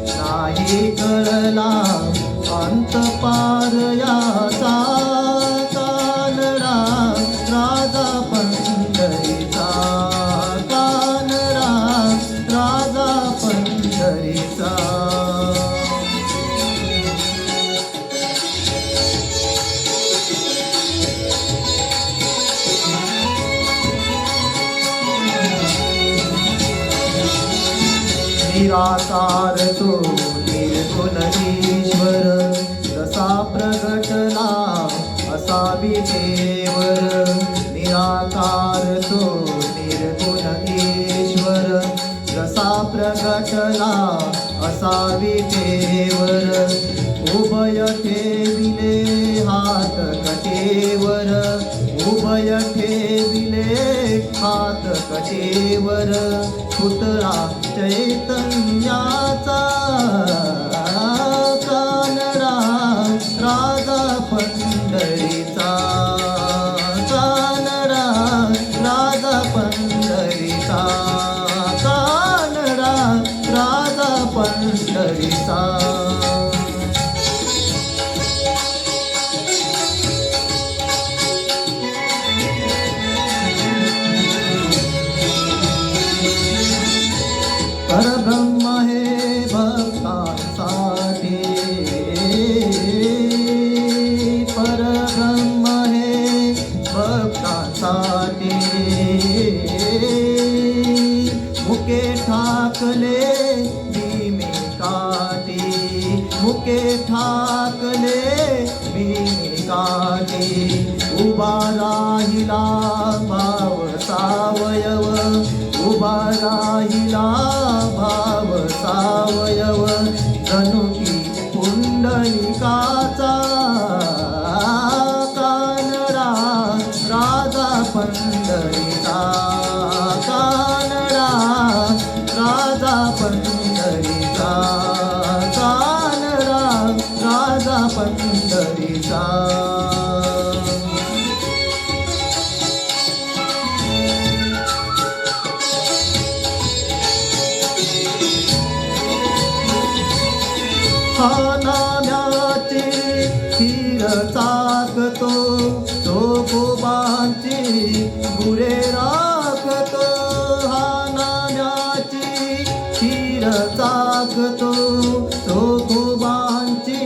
नाही कळला अंत पार याचा, कानडा राजा पंढरीचा, कानडा राजा पंढरीचा. निराकार तो निर्गुण ईश्वर, जसा प्रगटला असा विटेवर. निराकार तो निर्गुण ईश्वर, जसा प्रगटला असा विटेवर. उभय ठेविले हात कटेवर, उभय ठेविले हात कटेवर. पुतळा चैतन्याचा, कानडा राजा पंढरीचा, कानडा राजा पंढरीचा, कानडा राजा पंढरीचा. परब्रह्म हे भक्तांसाठी, परब्रह्म हे भक्तांसाठी. मुके ठाकले भीमे काठी, मुके ठाकले भीमे काठी. उभा राहिला भाव सावयव, उभा राहिला भाव सावयव. जणू की पुंडलिकाचा, कानडा राजा पंढरीचा, कानडा राजा पंढरीचा, कानडा राजा पंढरीचा. हा नाम्याची खीर चाकतो, तो गोबांची गुरे राखतो. हा नाम्याची खीर चाकतो, तो गोबांची